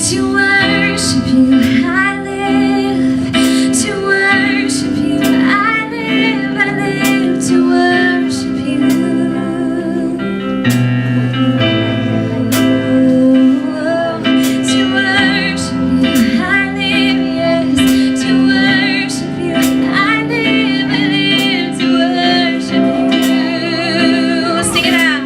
To worship you, I live. To worship you, I live. I live to worship you. To worship you, I live. Yes, to worship you, I live. I live to worship you. Sing it out.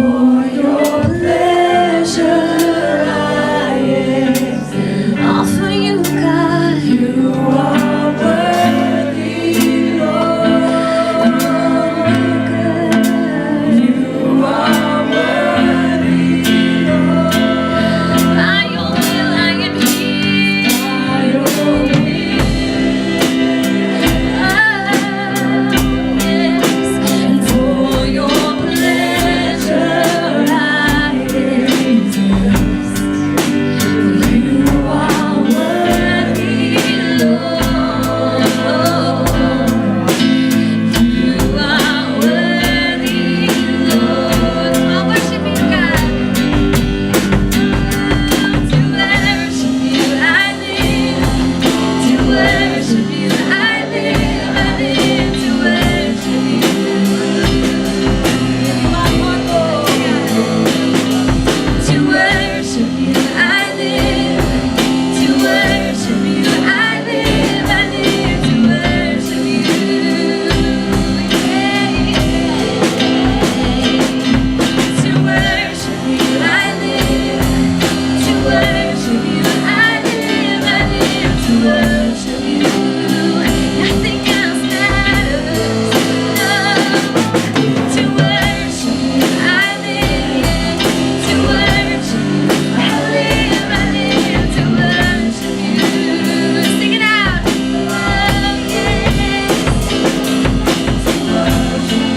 for your pleasure I offer you, God. You are worthy, Lord. You are worthy, Lord. By your will I am here. By your will. And for your pleasure I exist. You are worthy, Lord. You are worthy, Lord. Come on, worship you, God. To worship you I live. To worship you I live. I live to worship you. My heart, to worship you I live. To worship you I live. I live to worship you. To worship you I live. To worship you I live. I live to worship you. Nothing else matters. No. To worship you I live. To worship you I live to worship you. Sing it out. Oh, yes. To worship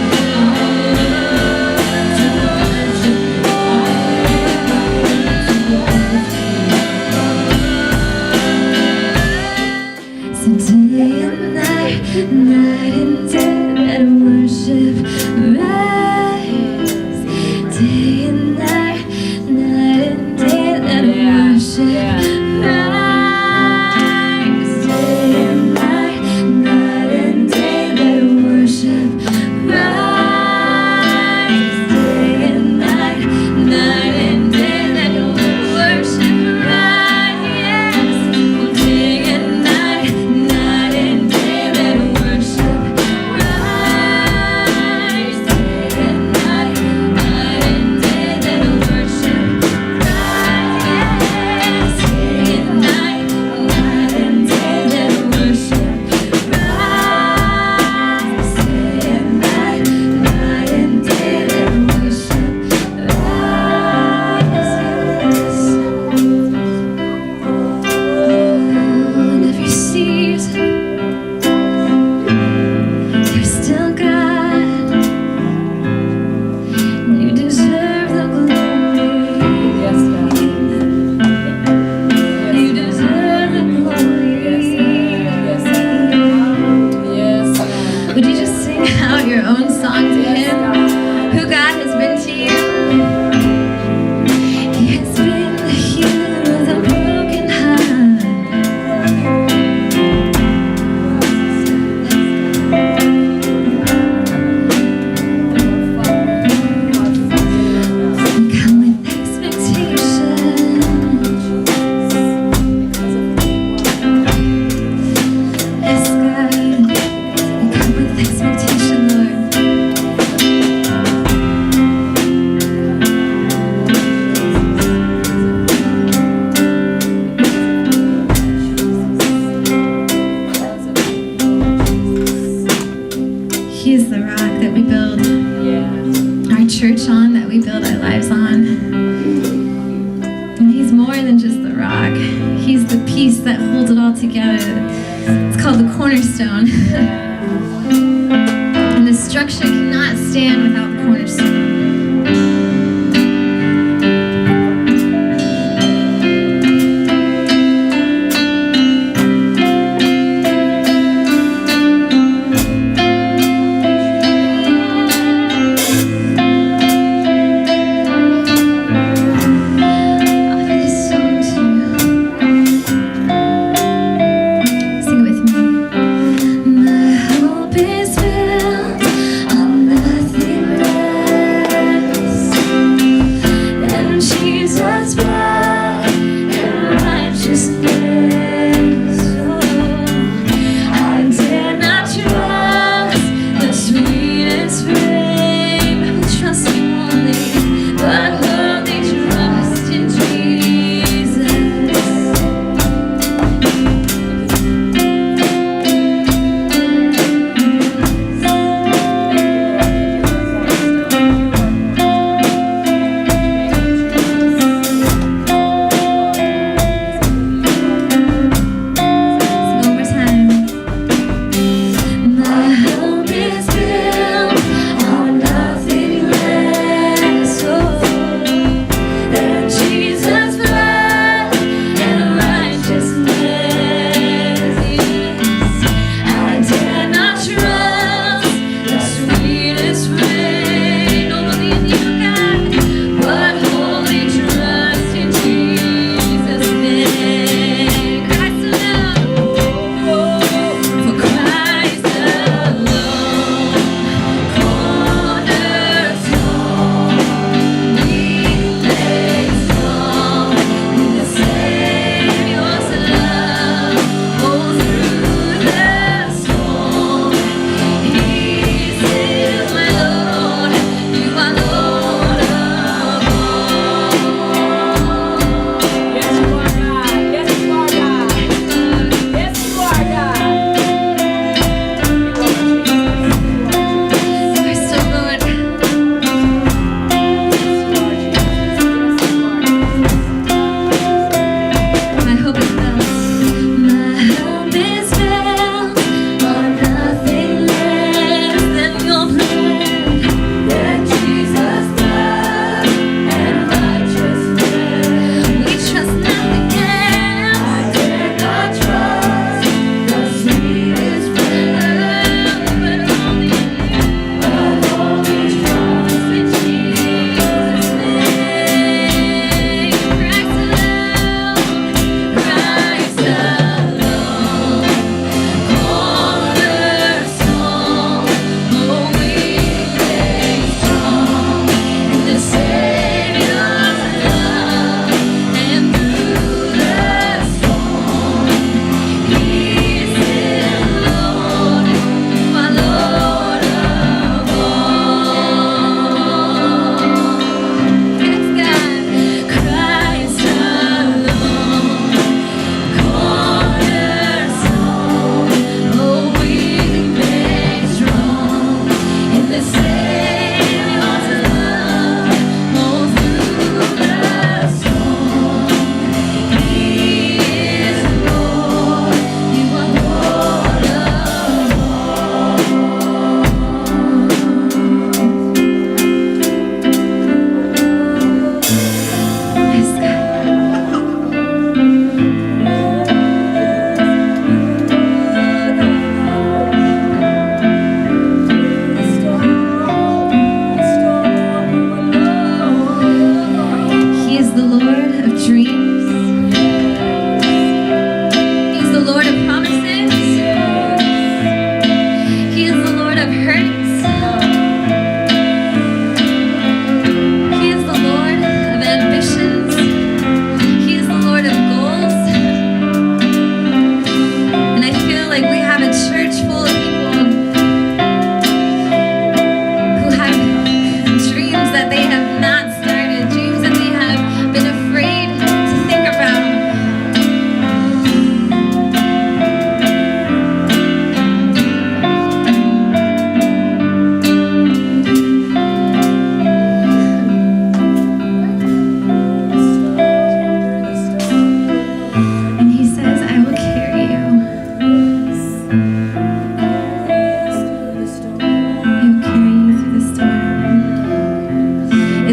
so day and night, night and day, let worship rise. Day and night, night and day, let worship rise. Day and night, night and day, let worship rise. Day and night, night and day, let worship rise. Yes. Oh, day and night, night and day, let worship rise. Day and night, night and day, let worship rise. Yes. Day and night, night and day, let worship rise. Day and night, night and day, let worship rise. In every season, you're still God. You deserve the glory. Yes, God. You deserve the glory. Yes, God. Yes, God. Would you just sing out your own song to Him? Who God has been to you? He has been the healer of the broken heart. Come with expectation. Yes, God. Come with expectation, Lord. He is the rock that we build our church on, that we build our lives on. And He's more than just the rock. He's the piece that holds it all together. It's called the Cornerstone. And the structure cannot stand without the cornerstone. Offer this song to you. Sing it with me. My hope is built on nothing less.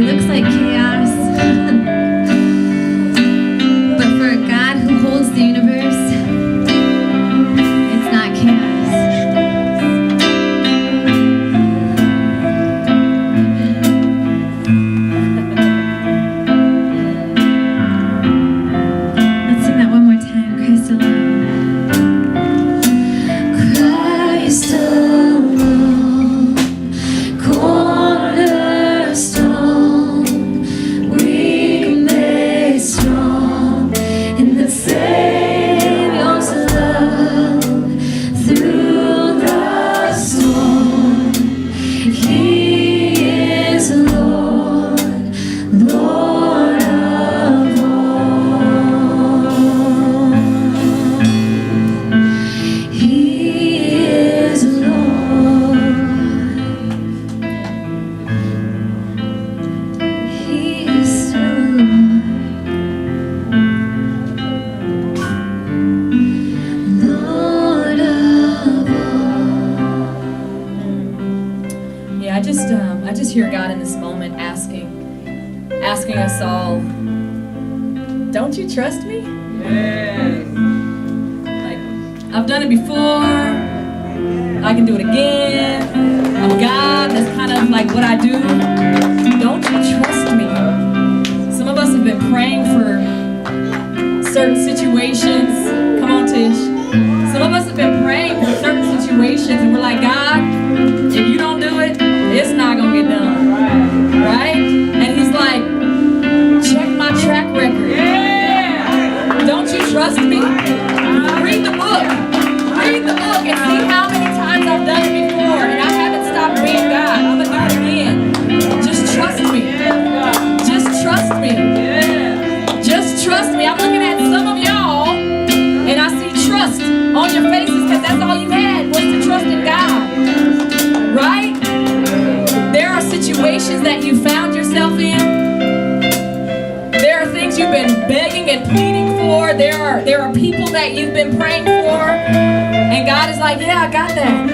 It looks like chaos. But for a God who holds the universe, it's not chaos. Let's sing that one more time. Christ alone. Christ alone, cornerstone, weak made strong in the Savior's love. Through the storm, He is Lord, Lord of all. He is Lord. He is still Lord of all. Yeah, I just hear God in this moment asking us all, don't you trust me? Like, I've done it before. I can do it again. I'm God. That's kind of like what I do. Don't you trust me? Some of us have been praying for certain situations. Come on, Tish. Some of us have been praying for certain situations, and we're like, God, if you don't do it, it's not going to get done. Right? And He's like, check my track record. Don't you trust me? Read the book. Read the book and see how many times I've done it before, and I haven't stopped being God. I'm going to do it again. Just trust me. Just trust me. Just trust me. I'm looking at some of y'all, and I see trust on your faces because that's all you had was to trust in God. Right? There are situations that you found yourself in. There are things you've been begging and pleading for. There are people that you've been praying for. And God is like, yeah, I got that.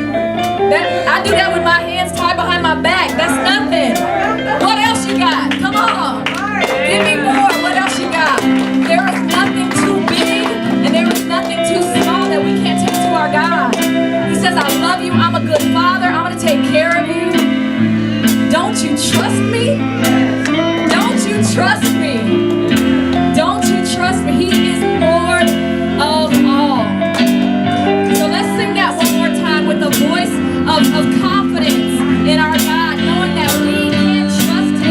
I do that with my hands tied behind my back. That's nothing. What else you got? Come on. Give me more. What else you got? There is nothing too big and there is nothing too small that we can't take to our God. He says, I love you. I'm a good father. I'm going to take care of you. Don't you trust me? Don't you trust me? Don't you trust me? He is Lord of all. So let's sing that one more time with a voice of confidence in our God, knowing that we can trust Him.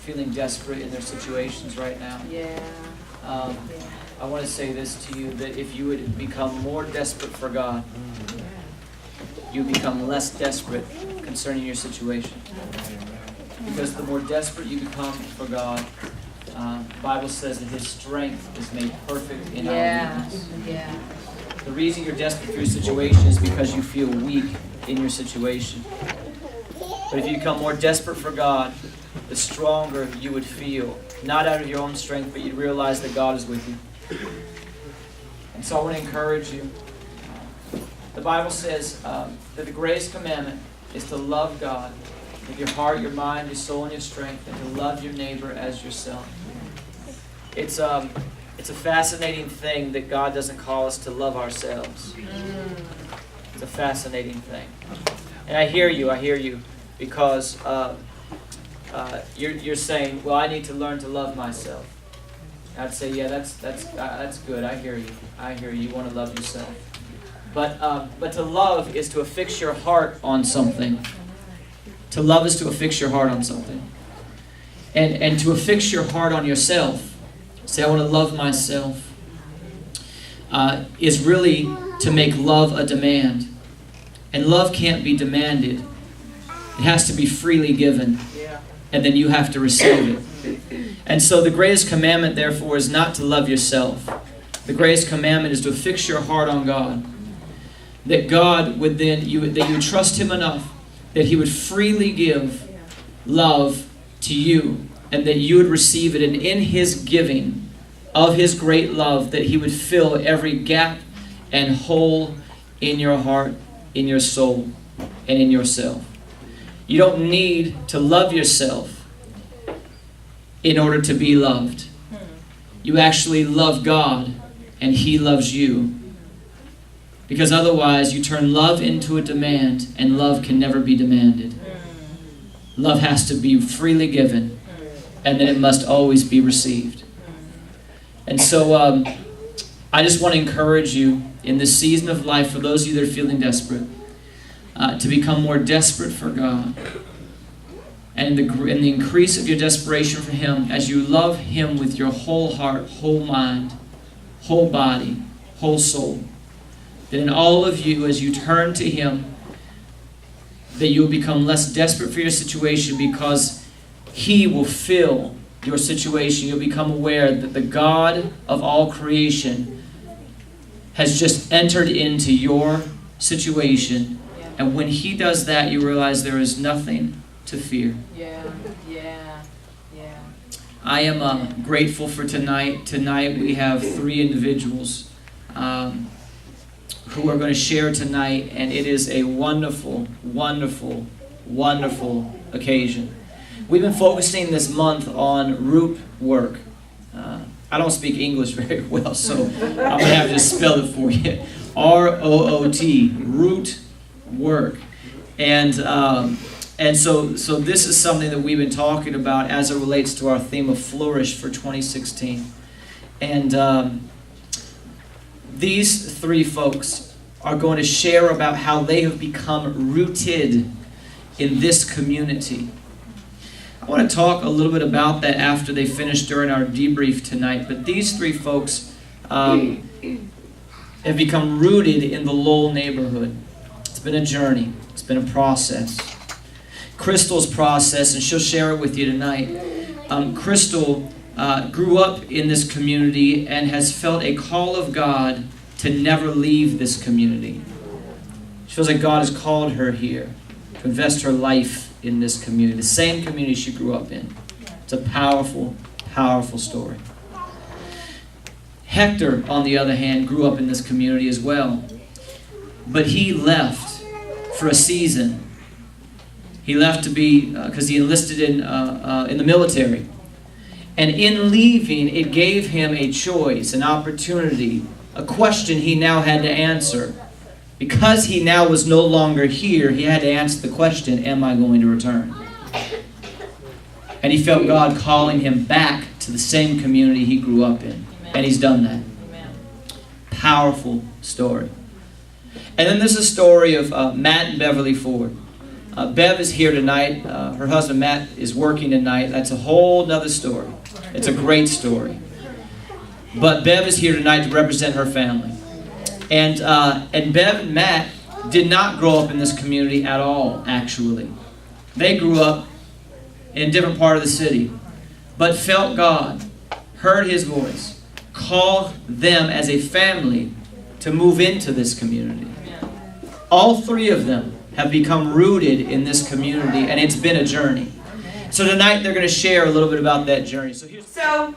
feeling desperate in their situations right now. I want to say this to you, that if you would become more desperate for God, you become less desperate concerning your situation. Because the more desperate you become for God, the Bible says that His strength is made perfect in our weakness. The reason you're desperate for your situation is because you feel weak in your situation. But if you become more desperate for God, the stronger you would feel. Not out of your own strength, but you'd realize that God is with you. And so I want to encourage you. The Bible says that the greatest commandment is to love God with your heart, your mind, your soul, and your strength, and to love your neighbor as yourself. It's a fascinating thing that God doesn't call us to love ourselves. It's a fascinating thing. And I hear you, because you're saying, well, I need to learn to love myself. I'd say, yeah, that's good. I hear you. You want to love yourself. But to love is to affix your heart on something. To love is to affix your heart on something. And to affix your heart on yourself, say, I want to love myself, is really to make love a demand. And love can't be demanded. It has to be freely given. And then you have to receive it. And so the greatest commandment, therefore, is not to love yourself. The greatest commandment is to fix your heart on God. That God would then, that you would trust Him enough that He would freely give love to you, and that you would receive it. And in His giving of His great love, that He would fill every gap and hole in your heart, in your soul, and in yourself. You don't need to love yourself in order to be loved. You actually love God, and He loves you. Because otherwise you turn love into a demand, and love can never be demanded. Love has to be freely given, and then it must always be received. And so I just want to encourage you in this season of life, for those of you that are feeling desperate, to become more desperate for God. And in the increase of your desperation for Him, as you love Him with your whole heart, whole mind, whole body, whole soul, that in all of you, as you turn to Him, that you'll become less desperate for your situation, because He will fill your situation. You'll become aware that the God of all creation has just entered into your situation. And when He does that, you realize there is nothing to fear. I am grateful for tonight. Tonight we have 3 individuals who are going to share tonight, and it is a wonderful, wonderful, wonderful occasion. We've been focusing this month on root work. I don't speak English very well, so I'm going to have to spell it for you. R-O-O-T, root work. And so this is something that we've been talking about as it relates to our theme of Flourish for 2016. And these 3 folks are going to share about how they have become rooted in this community. I want to talk a little bit about that after they finish during our debrief tonight. But these 3 folks have become rooted in the Lowell neighborhood. It's been a journey. It's been a process. Crystal's process, and she'll share it with you tonight. Crystal grew up in this community and has felt a call of God to never leave this community. She feels like God has called her here to invest her life in this community, the same community she grew up in. It's a powerful, powerful story. Hector, on the other hand, grew up in this community as well. But he left for a season. He left to be, because he enlisted in the military. And in leaving, it gave him a choice, an opportunity, a question he now had to answer. Because he now was no longer here, he had to answer the question, am I going to return? And he felt God calling him back to the same community he grew up in. And he's done that. Powerful story. And then there's a story of Matt and Beverly Ford. Bev is here tonight. Her husband Matt is working tonight. That's a whole nother story. It's a great story. But Bev is here tonight to represent her family. And Bev and Matt did not grow up in this community at all, actually. They grew up in a different part of the city, but felt God, heard His voice, called them as a family to move into this community. All three of them have become rooted in this community, and it's been a journey. So tonight they're going to share a little bit about that journey. So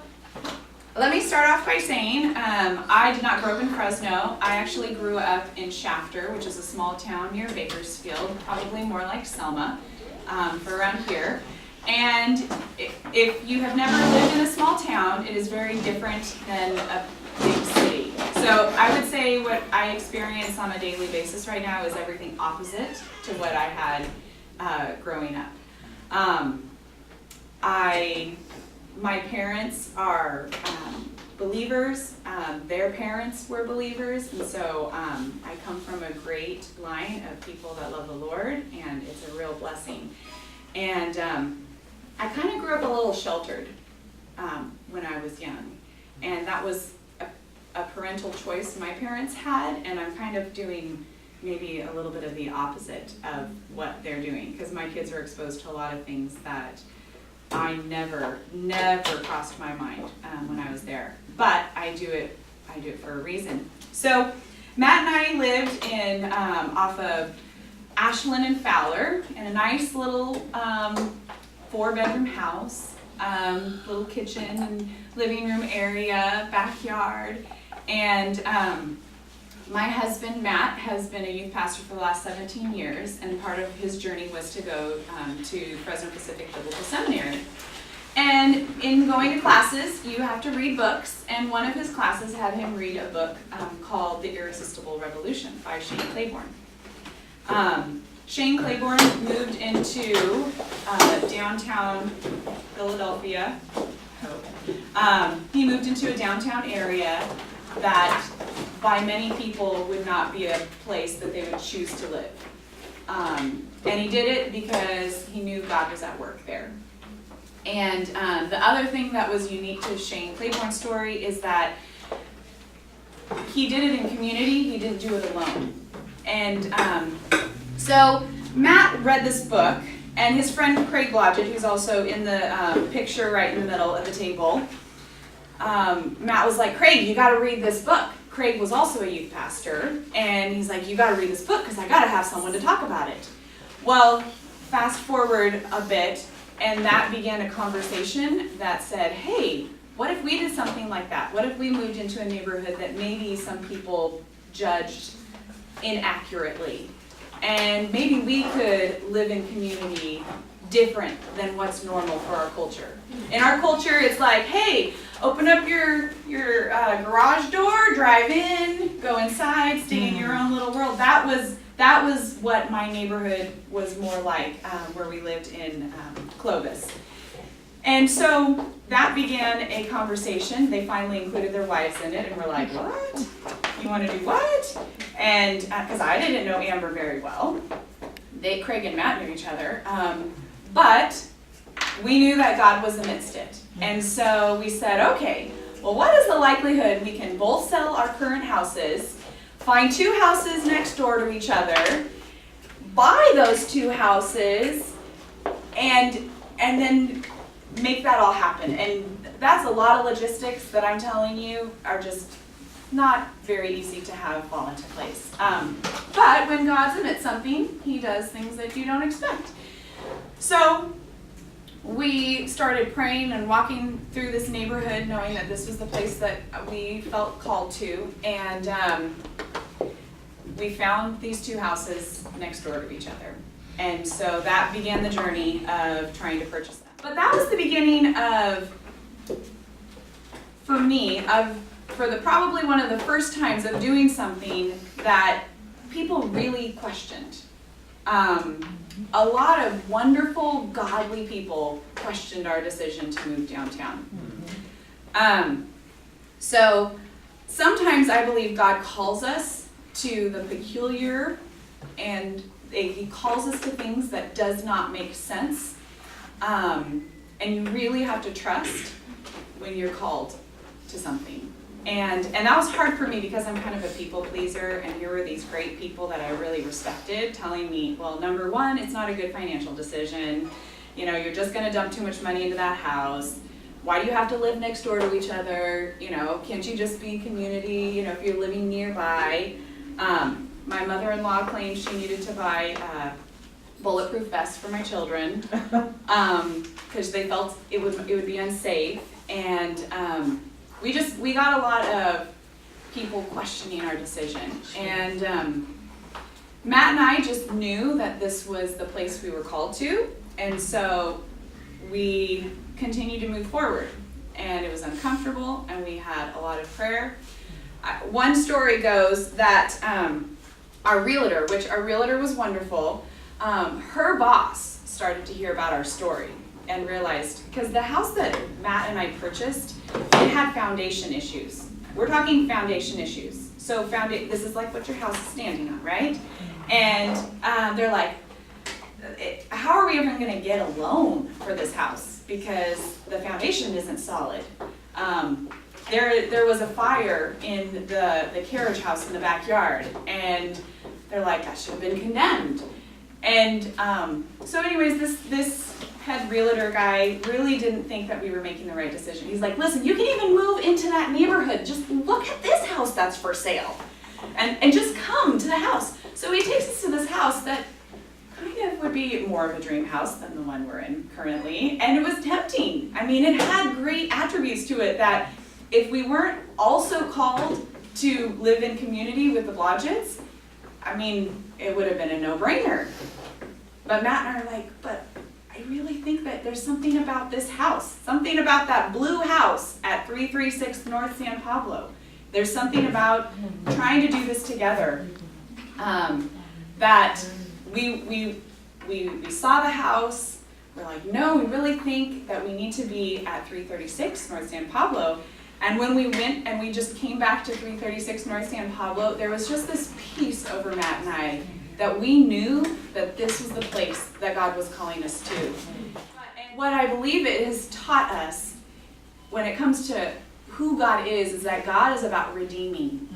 let me start off by saying I did not grow up in Fresno. I actually grew up in Shafter, which is a small town near Bakersfield, probably more like Selma for around here. And if you have never lived in a small town, it is very different than a big city. So I would say what I experience on a daily basis right now is everything opposite to what I had growing up. My parents are believers. Their parents were believers, and so I come from a great line of people that love the Lord, and it's a real blessing. And I kind of grew up a little sheltered when I was young, and that was a parental choice my parents had, and I'm kind of doing maybe a little bit of the opposite of what they're doing, because my kids are exposed to a lot of things that I never crossed my mind when I was there. But I do it for a reason. So Matt and I lived in off of Ashland and Fowler in a nice little 4-bedroom house, little kitchen and living room area, backyard. And my husband, Matt, has been a youth pastor for the last 17 years, and part of his journey was to go to Fresno Pacific Biblical Seminary. And in going to classes, you have to read books, and one of his classes had him read a book called The Irresistible Revolution by Shane Claiborne. Shane Claiborne moved into downtown Philadelphia. He moved into a downtown area that by many people would not be a place that they would choose to live. And he did it because he knew God was at work there. And the other thing that was unique to Shane Claiborne's story is that he did it in community, he didn't do it alone. And so Matt read this book, and his friend Craig Blodgett, who's also in the picture right in the middle of the table, Matt was like, Craig, you got to read this book. Craig was also a youth pastor, and he's like, you got to read this book because I got to have someone to talk about it. Well, fast forward a bit, and that began a conversation that said, hey, what if we did something like that? What if we moved into a neighborhood that maybe some people judged inaccurately? And maybe we could live in community different than what's normal for our culture. In our culture, it's like, hey, open up your garage door, drive in, go inside, stay in your own little world. That was what my neighborhood was more like, where we lived in Clovis. And so that began a conversation. They finally included their wives in it, and we're like, what? You want to do what? And because I didn't know Amber very well. Craig and Matt knew each other. But we knew that God was amidst it. And so we said, okay, well, what is the likelihood we can both sell our current houses, find 2 houses next door to each other, buy those 2 houses, and then make that all happen? And that's a lot of logistics that I'm telling you are just not very easy to have fall into place. But when God's amidst something, He does things that you don't expect. So we started praying and walking through this neighborhood, knowing that this was the place that we felt called to, and we found these 2 houses next door to each other. And so that began the journey of trying to purchase them. But that was the beginning of, for me, probably one of the first times of doing something that people really questioned. A lot of wonderful, godly people questioned our decision to move downtown. So sometimes I believe God calls us to the peculiar and He calls us to things that does not make sense. And you really have to trust when you're called to something. And that was hard for me because I'm kind of a people pleaser, and here were these great people that I really respected telling me, well, number one, it's not a good financial decision. You know, you're just gonna dump too much money into that house. Why do you have to live next door to each other? You know, can't you just be community, you know, if you're living nearby? My mother-in-law claimed she needed to buy bulletproof vests for my children because they felt it would be unsafe. And we got a lot of people questioning our decision. And Matt and I just knew that this was the place we were called to. And so we continued to move forward. And it was uncomfortable, and we had a lot of prayer. One story goes that our realtor was wonderful, her boss started to hear about our story and realized, because the house that Matt and I purchased, it had foundation issues. We're talking foundation issues. So this is like what your house is standing on, right? And they're like, how are we ever going to get a loan for this house? Because the foundation isn't solid. There was a fire in the carriage house in the backyard, and they're like, that should have been condemned. And so anyways, this head realtor guy really didn't think that we were making the right decision. He's like, listen, you can even move into that neighborhood. Just look at this house that's for sale. And just come to the house. So he takes us to this house that kind of would be more of a dream house than the one we're in currently. And it was tempting. I mean, it had great attributes to it that if we weren't also called to live in community with the Blodgetts, I mean, it would have been a no-brainer. But Matt and I are like, but I really think that there's something about this house, something about that blue house at 336 North San Pablo. There's something about trying to do this together that we saw the house. We're like, no, we really think that we need to be at 336 North San Pablo. And when we went and we just came back to 336 North San Pablo, there was just this peace over Matt and I that we knew that this was the place that God was calling us to. And what I believe it has taught us when it comes to who God is that God is about redeeming.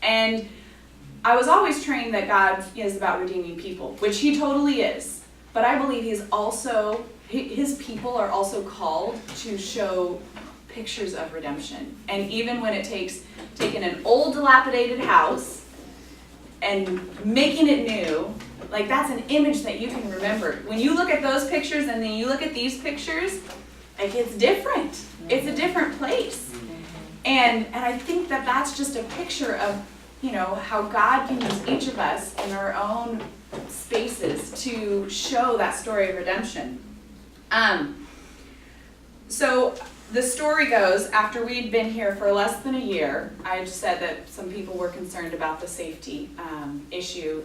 And I was always trained that God is about redeeming people, which he totally is. But I believe his people are also called to show pictures of redemption. And even when it takes taking an old dilapidated house and making it new, like that's an image that you can remember. When you look at those pictures and then you look at these pictures, like it's different. It's a different place. And I think that that's just a picture of, you know, how God can use each of us in our own spaces to show that story of redemption. So the story goes, after we'd been here for less than a year, I just said that some people were concerned about the safety issue.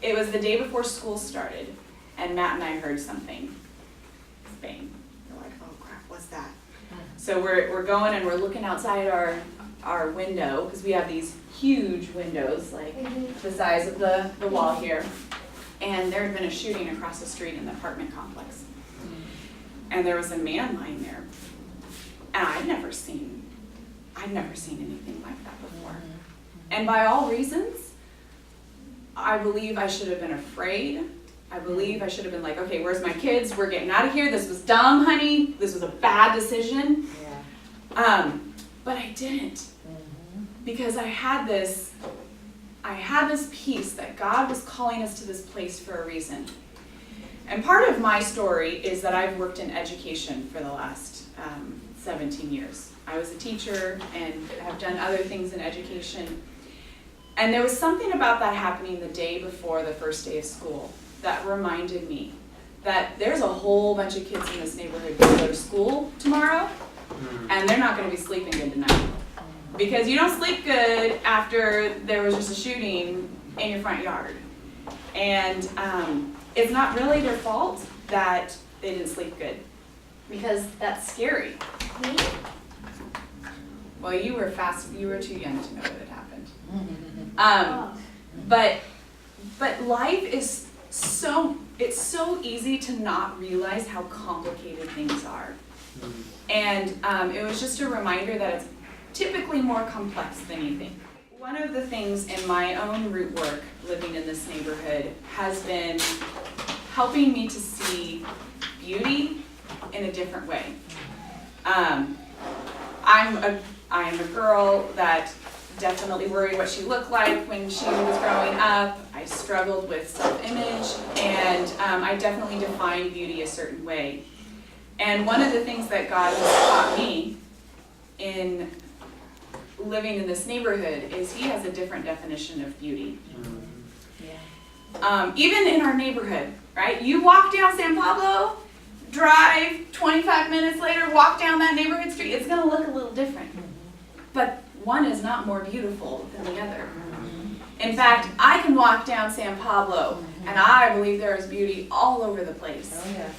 It was the day before school started, and Matt and I heard something. Bang. We're like, oh crap, what's that? So we're going and we're looking outside our window, because we have these huge windows, like the size of the wall here. And there had been a shooting across the street in the apartment complex. And there was a man lying there. And I'd never seen anything like that before. And by all reasons, I believe I should have been afraid. I believe I should have been like, okay, where's my kids? We're getting out of here. This was dumb, honey. This was a bad decision. Yeah. But I didn't. Because I had this peace that God was calling us to this place for a reason. And part of my story is that I've worked in education for the last 17 years. I was a teacher and have done other things in education. And there was something about that happening the day before the first day of school that reminded me that there's a whole bunch of kids in this neighborhood who go to school tomorrow, and they're not going to be sleeping good tonight. Because you don't sleep good after there was just a shooting in your front yard. And it's not really their fault that they didn't sleep good, because that's scary. Well, you were too young to know what had happened. But But life is it's so easy to not realize how complicated things are. And it was just a reminder that it's typically more complex than you think. One of the things in my own root work living in this neighborhood has been helping me to see beauty in a different way. I am a girl that definitely worried what she looked like when she was growing up. I struggled with self-image, and I definitely defined beauty a certain way. And one of the things that God has taught me in living in this neighborhood is He has a different definition of beauty. Even in our neighborhood, right? You walk down San Pablo, drive 25 minutes later, walk down that neighborhood street, it's going to look a little different. But one is not more beautiful than the other. In fact, I can walk down San Pablo, and I believe there is beauty all over the place. Oh, yes.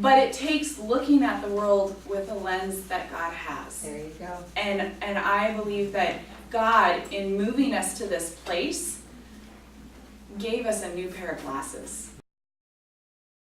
But it takes looking at the world with a lens that God has. There you go. And I believe that God, in moving us to this place, gave us a new pair of glasses.